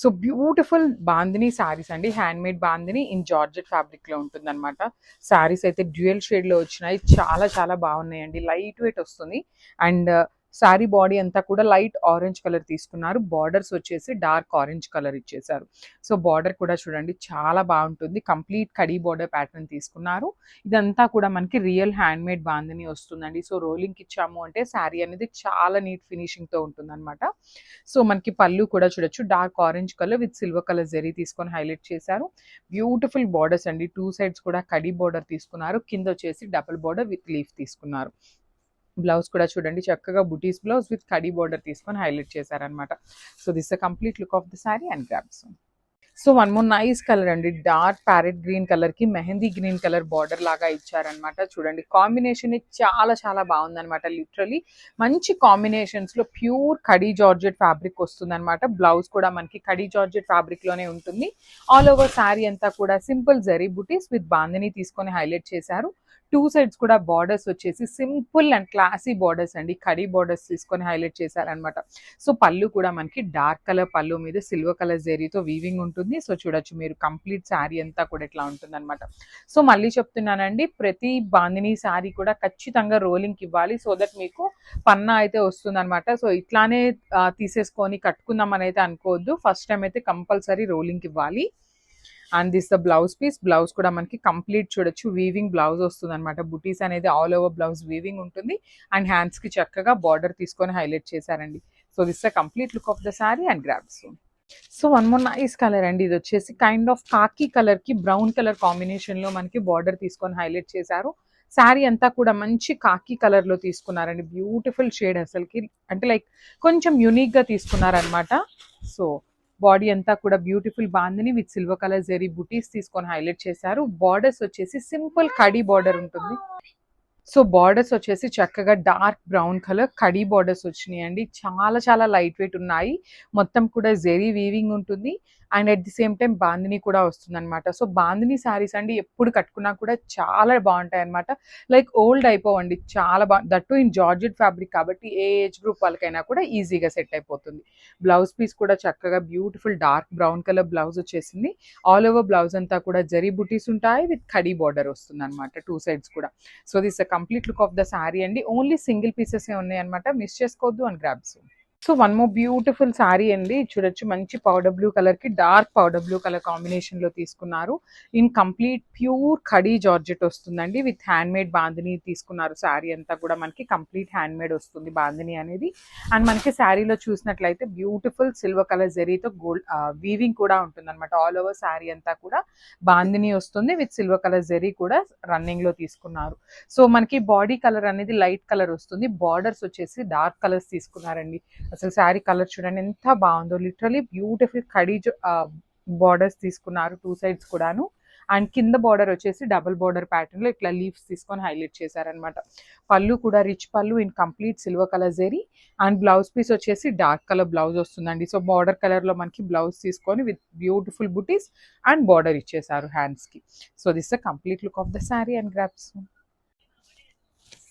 So beautiful bandhani saris అండి. Handmade bandhani in georgette ఫ్యాబ్రిక్‌లో ఉంటుందన్నమాట. శారీస్ అయితే డ్యూయల్ షేడ్‌లో వచ్చినాయి. చాలా చాలా బాగున్నాయండి. లైట్ వెయిట్ వస్తుంది. అండ్ శారీ బాడీ అంతా కూడా లైట్ ఆరెంజ్ కలర్ తీసుకున్నారు. బార్డర్స్ వచ్చేసి డార్క్ ఆరెంజ్ కలర్ ఇచ్చేసారు. సో బార్డర్ కూడా చూడండి చాలా బాగుంటుంది. కంప్లీట్ కడీ బార్డర్ ప్యాటర్న్ తీసుకున్నారు. ఇదంతా కూడా మనకి రియల్ హ్యాండ్‌మేడ్ బాందిని వస్తుందండి. సో రోలింగ్‌కి ఇచ్చాము అంటే శారీ అనేది చాలా నీట్ ఫినిషింగ్‌తో ఉంటుందన్నమాట. సో మనకి పళ్ళు కూడా చూడొచ్చు dark orange colour with silver colour zari తీసుకొని హైలైట్ చేశారు. బ్యూటిఫుల్ బార్డర్స్ అండి. 2 సైడ్స్ కూడా కడీ బార్డర్ తీసుకున్నారు. కింద వచ్చేసి డబుల్ బార్డర్ విత్ లీఫ్ తీసుకున్నారు. బ్లౌజ్ కూడా చూడండి చక్కగా బుటీస్ బ్లౌజ్ విత్ కడీ బార్డర్ తీసుకొని హైలైట్ చేశారనమాట. So this the complete look of the sari and grabs. So one more nice colour అండి. డార్క్ ప్యారెట్ గ్రీన్ కలర్ కి మెహందీ గ్రీన్ కలర్ బార్డర్ లాగా ఇచ్చారనమాట. చూడండి కాంబినేషన్ చాలా చాలా బాగుందనమాట. లిటరలీ మంచి కాంబినేషన్స్ లో ప్యూర్ కడీ జార్జెట్ ఫ్యాబ్రిక్ వస్తుందన్నమాట. బ్లౌజ్ కూడా మనకి కడీ జార్జెట్ ఫ్యాబ్రిక్ లోనే ఉంటుంది. ఆల్ ఓవర్ శారీ అంతా కూడా simple zari buttis with bandhani తీసుకొని హైలైట్ చేశారు. 2 సైడ్స్ కూడా బార్డర్స్ వచ్చేసి సింపుల్ అండ్ క్లాసీ బార్డర్స్ అండి. కడీ బార్డర్స్ తీసుకొని హైలైట్ చేశారనమాట. సో పళ్ళు కూడా మనకి డార్క్ కలర్ పళ్ళు మీద సిల్వర్ కలర్ జరీతో వీవింగ్ ఉంటుంది. సో చూడొచ్చు మీరు కంప్లీట్ శారీ అంతా కూడా ఇట్లా ఉంటుందన్నమాట. సో మళ్ళీ చెప్తున్నానండి, ప్రతి బాందిని శారీ కూడా ఖచ్చితంగా రోలింగ్కి ఇవ్వాలి. సో దట్ మీకు పన్నా అయితే వస్తుందన్నమాట. సో ఇట్లానే తీసేసుకొని కట్టుకుందామని అయితే అనుకోవద్దు. ఫస్ట్ టైం అయితే కంపల్సరీ రోలింగ్కి ఇవ్వాలి. And this the blouse piece. Blouse కూడా మనకి కంప్లీట్ చూడొచ్చు వీవింగ్ బ్లౌజ్ వస్తుంది అనమాట. బుటీస్ అనేది ఆల్ ఓవర్ బ్లౌజ్ వీవింగ్ ఉంటుంది. అండ్ హ్యాండ్స్ కి చక్కగా బార్డర్ తీసుకొని హైలైట్ చేశారండి. So this the complete look of the sari and grabs. So one more nice colour అండి. ఇది వచ్చేసి కైండ్ ఆఫ్ కాకి కలర్ కి బ్రౌన్ కలర్ కాంబినేషన్ లో మనకి బార్డర్ తీసుకొని హైలైట్ చేశారు. శారీ అంతా కూడా మంచి కాకి కలర్ లో తీసుకున్నారండి. బ్యూటిఫుల్ షేడ్ అసలుకి, అంటే లైక్ కొంచెం యూనిక్ గా తీసుకున్నారనమాట. సో బాడీ అంతా కూడా beautiful bandhani with silver colour zari బుటీస్ తీసుకొని హైలైట్ చేశారు. బార్డర్స్ వచ్చేసి సింపుల్ కడీ బార్డర్ ఉంటుంది. సో బార్డర్స్ వచ్చేసి చక్కగా dark brown colour khadi borders వచ్చినాయండి. చాలా చాలా లైట్ వెయిట్ ఉన్నాయి. మొత్తం కూడా జెరీ వీవింగ్ ఉంటుంది. And at the same time bandhani కూడా వస్తుంది అనమాట. సో బాందిని శారీస్ అండి ఎప్పుడు కట్టుకున్నా కూడా చాలా బాగుంటాయి అనమాట. లైక్ ఓల్డ్ అయిపోవండి. చాలా దట్టు ఇన్ జార్జెట్ ఫ్యాబ్రిక్ కాబట్టి ఏ ఏజ్ గ్రూప్ వాళ్ళకైనా కూడా ఈజీగా సెట్ అయిపోతుంది. బ్లౌజ్ పీస్ కూడా చక్కగా beautiful dark brown colour blouse వచ్చేసింది. ఆల్ ఓవర్ బ్లౌజ్ అంతా కూడా జరీ బుటీస్ ఉంటాయి విత్ కడీ బార్డర్ వస్తుంది అనమాట 2 సైడ్స్ కూడా. So this complete look of the sari అండి. ఓన్లీ సింగిల్ పీసెస్ ఉన్నాయి అనమాట. మిస్ చేసుకోవద్దు and grabs. So one more beautiful sari అండి. చూడొచ్చు మంచి పౌడర్ బ్లూ కలర్ కి dark powder blue colour combination లో తీసుకున్నారు. In complete pure khadi georgette వస్తుందండి. విత్ హ్యాండ్ మేడ్ బాందిని తీసుకున్నారు. శారీ అంతా కూడా మనకి కంప్లీట్ హ్యాండ్ మేడ్ వస్తుంది బాందిని అనేది. అండ్ మనకి శారీలో చూసినట్లయితే బ్యూటిఫుల్ సిల్వర్ కలర్ జరీతో గోల్డ్ వీవింగ్ కూడా ఉంటుంది అనమాట. ఆల్ ఓవర్ శారీ అంతా కూడా బాందిని వస్తుంది విత్ సిల్వర్ కలర్ జరీ కూడా రన్నింగ్ లో తీసుకున్నారు. సో మనకి బాడీ కలర్ అనేది లైట్ కలర్ వస్తుంది. బార్డర్స్ వచ్చేసి డార్క్ కలర్స్ తీసుకున్నారండి. అసలు శారీ కలర్ చూడండి ఎంత బాగుందో. లిటరలీ బ్యూటిఫుల్ కడీ బార్డర్స్ తీసుకున్నారు 2 సైడ్స్ కూడాను. అండ్ కింద బార్డర్ వచ్చేసి డబుల్ బార్డర్ ప్యాటర్న్ లో ఇట్లా లీవ్స్ తీసుకొని హైలైట్ చేశారనమాట. పళ్ళు కూడా రిచ్ పళ్ళు in complete silver colour zari. And blouse piece వచ్చేసి డార్క్ కలర్ బ్లౌజ్ వస్తుందండి. సో బార్డర్ కలర్ లో మనకి బ్లౌజ్ తీసుకొని విత్ బ్యూటిఫుల్ బుటీస్ అండ్ బార్డర్ ఇచ్చేసారు హ్యాండ్స్ కి. So this the complete look of the sari and గ్రాప్స్.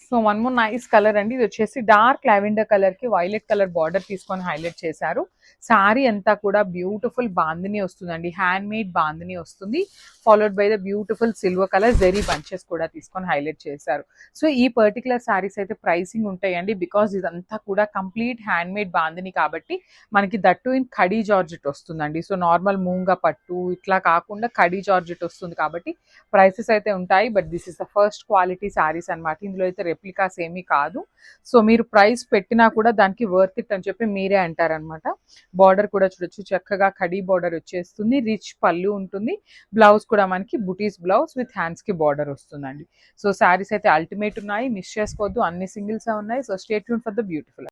So one more nice colour అండి. ఇది వచ్చేసి డార్క్ లావెండర్ కలర్ కి వైలెట్ కలర్ బార్డర్ తీసుకొని హైలైట్ చేశారు. శారీ అంతా కూడా బ్యూటిఫుల్ బాందిని వస్తుందండి. హ్యాండ్ మేడ్ బాందిని వస్తుంది. Followed by the beautiful silver colour zari bunches కూడా తీసుకొని హైలైట్ చేశారు. సో ఈ పర్టికులర్ శారీస్ అయితే ప్రైసింగ్ ఉంటాయండి. బికాస్ ఇదంతా కూడా కంప్లీట్ హ్యాండ్ మేడ్ బాందిని కాబట్టి మనకి దట్టు ఇన్ కడీ జార్జెట్ వస్తుందండి. సో నార్మల్ మూంగా పట్టు ఇట్లా కాకుండా కడీ జార్జెట్ వస్తుంది కాబట్టి ప్రైసెస్ అయితే ఉంటాయి. But this is the first quality saris అనమాట. ఇందులో అయితే రెప్లికాస్ ఏమీ కాదు. సో మీరు ప్రైస్ పెట్టినా కూడా దానికి వర్త్ ఇట్ అని చెప్పి మీరే అంటారనమాట. బార్డర్ కూడా చూడొచ్చు చక్కగా కడీ బార్డర్ వచ్చేస్తుంది. రిచ్ పళ్ళు ఉంటుంది. బ్లౌజ్ కూడా మనకి బుటీస్ బ్లౌజ్ విత్ హ్యాండ్స్ కి బార్డర్ వస్తుందండి. సో శారీస్ అయితే అల్టిమేట్ ఉన్నాయి. మిస్ చేసుకోవద్దు. అన్ని సింగిల్స్ ఉన్నాయి. So stay tune for the beautiful.